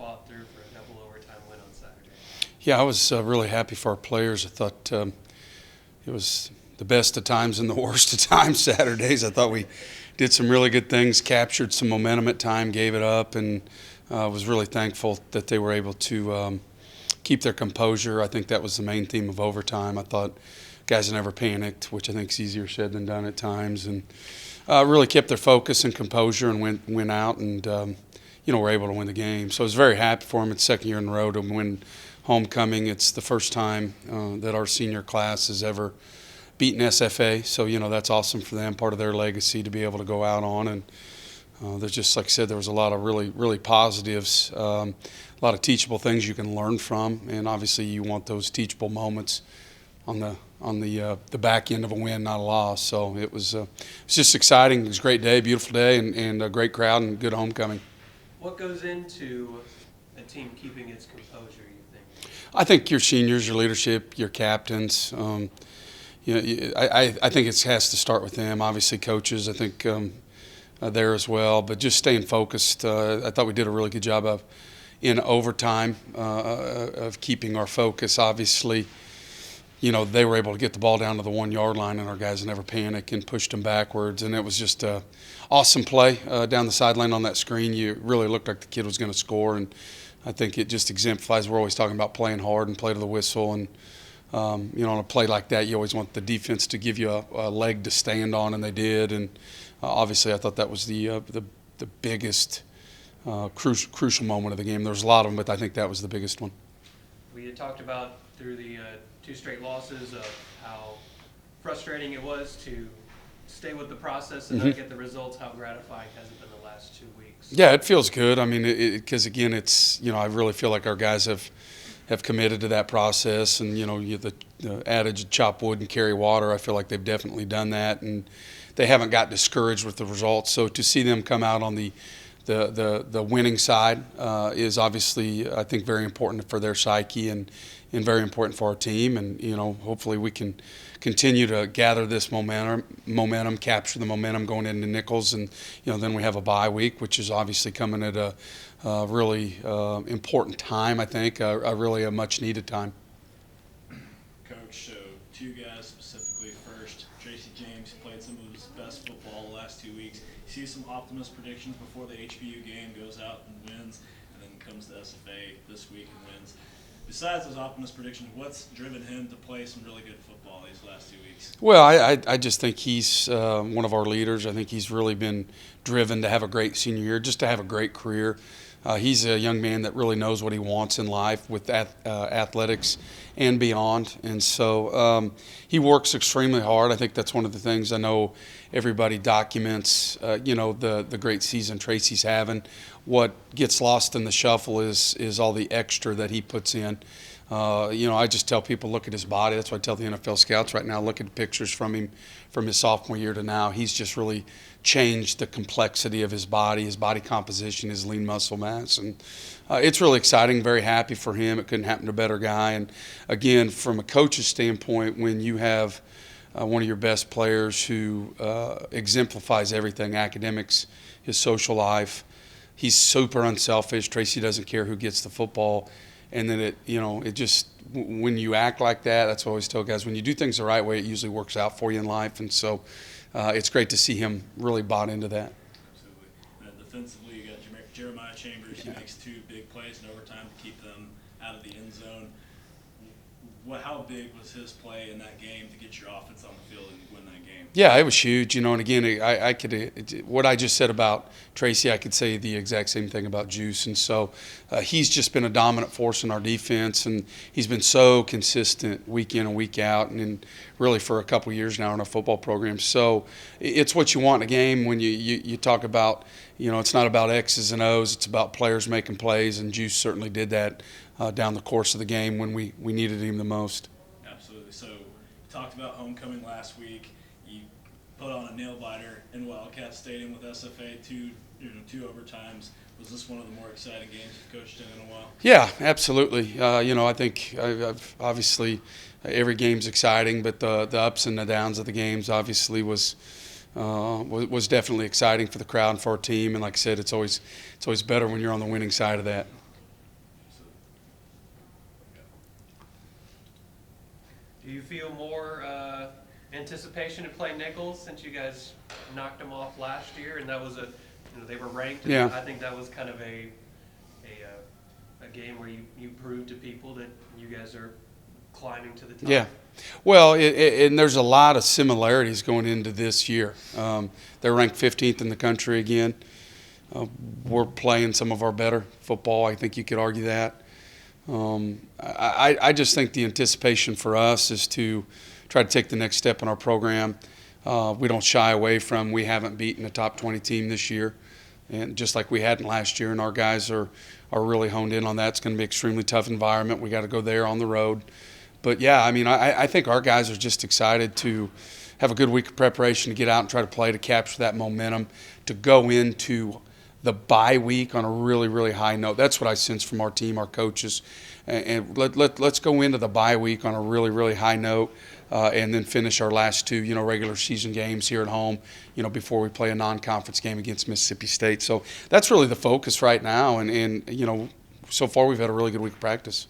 fought through for a double overtime win on Saturday. Yeah, I was really happy for our players. I thought it was the best of times and the worst of times Saturdays. I thought we did some really good things, captured some momentum at time, gave it up, and was really thankful that they were able to keep their composure. I think that was the main theme of overtime. I thought guys never panicked, which I think is easier said than done at times, and really kept their focus and composure and went out and were able to win the game. So I was very happy for them. It's second year in a row to win homecoming. It's the first time that our senior class has ever beaten SFA. So, that's awesome for them, part of their legacy to be able to go out on. And there's just, like I said, there was a lot of really, really positives, a lot of teachable things you can learn from. And obviously you want those teachable moments on the back end of a win, not a loss. So it was just exciting. It was a great day, beautiful day, and a great crowd and good homecoming. What goes into a team keeping its composure, you think? I think your seniors, your leadership, your captains. I think it has to start with them. Obviously, coaches. I think there as well. But just staying focused. I thought we did a really good job in overtime of keeping our focus. Obviously, they were able to get the ball down to the 1 yard line, and our guys never panicked and pushed them backwards. And it was just an awesome play down the sideline on that screen. You really looked like the kid was going to score, and I think it just exemplifies. We're always talking about playing hard and play to the whistle, and on a play like that, you always want the defense to give you a leg to stand on, and they did. And obviously, I thought that was the biggest crucial moment of the game. There was a lot of them, but I think that was the biggest one. We had talked about through the 2 straight losses of how frustrating it was to stay with the process and not get the results. How gratifying has it been the last 2 weeks? Yeah, it feels good. I mean, because again, it's I really feel like our guys have committed to that process, and the adage chop wood and carry water. I feel like they've definitely done that, and they haven't got discouraged with the results. So to see them come out on the winning side is obviously, I think, very important for their psyche and very important for our team. And hopefully we can continue to gather this momentum, capture the momentum going into Nicholls, and then we have a bye week, which is obviously coming at a really important time. I think a much needed time. Coach, so 2 guys specifically. First, Tracy James played some of his best football the last 2 weeks. See some optimist predictions before the HBU game, goes out and wins, and then comes to SFA this week and wins. Besides those optimist predictions, what's driven him to play some really good football these last 2 weeks? Well, I just think he's one of our leaders. I think he's really been driven to have a great senior year, just to have a great career. He's a young man that really knows what he wants in life with athletics and beyond. And so he works extremely hard. I think that's one of the things I know everybody documents, the great season Tracy's having. What gets lost in the shuffle is all the extra that he puts in. I just tell people, look at his body. That's why I tell the NFL scouts right now, look at pictures from him from his sophomore year to now. He's just really changed the complexity of his body composition, his lean muscle mass. And it's really exciting, very happy for him. It couldn't happen to a better guy. And again, from a coach's standpoint, when you have one of your best players who exemplifies everything, academics, his social life, he's super unselfish. Tracy doesn't care who gets the football. And then it just, when you act like that, that's what I always tell guys, when you do things the right way, it usually works out for you in life. And so it's great to see him really bought into that. Absolutely. And defensively, you got Jeremiah Chambers. He makes 2 big plays in overtime to keep them out of the end zone. How big was his play in that game to get your offense on the field and win that game? Yeah, it was huge. And again, I could what I just said about Tracy, I could say the exact same thing about Juice. And so he's just been a dominant force in our defense, and he's been so consistent week in and week out, and really for a couple of years now in our football program. So it's what you want in a game when you talk about, it's not about X's and O's, it's about players making plays, and Juice certainly did that down the course of the game when we needed him the most. Absolutely. So you talked about homecoming last week. You put on a nail biter in Wildcat Stadium with SFA, two overtimes. Was this one of the more exciting games you've coached in a while? Yeah, absolutely. I think I've obviously every game's exciting, but the ups and the downs of the games obviously was definitely exciting for the crowd and for our team. And like I said, it's always better when you're on the winning side of that. Do you feel more anticipation to play Nicholls since you guys knocked them off last year, and that was they were ranked. Yeah. I think that was kind of a game where you proved to people that you guys are climbing to the top. Yeah. Well, and there's a lot of similarities going into this year. They're ranked 15th in the country again. We're playing some of our better football. I think you could argue that. I just think the anticipation for us is to try to take the next step in our program. We don't shy away from we haven't beaten a top 20 team this year, and just like we hadn't last year, and our guys are really honed in on that. It's going to be an extremely tough environment. We got to go there on the road. But, yeah, I mean, I think our guys are just excited to have a good week of preparation, to get out and try to play, to capture that momentum, to go into the bye week on a really, really high note. That's what I sense from our team, our coaches. And let's go into the bye week on a really, really high note, and then finish our last two, regular season games here at home, before we play a non-conference game against Mississippi State. So that's really the focus right now. And so far we've had a really good week of practice.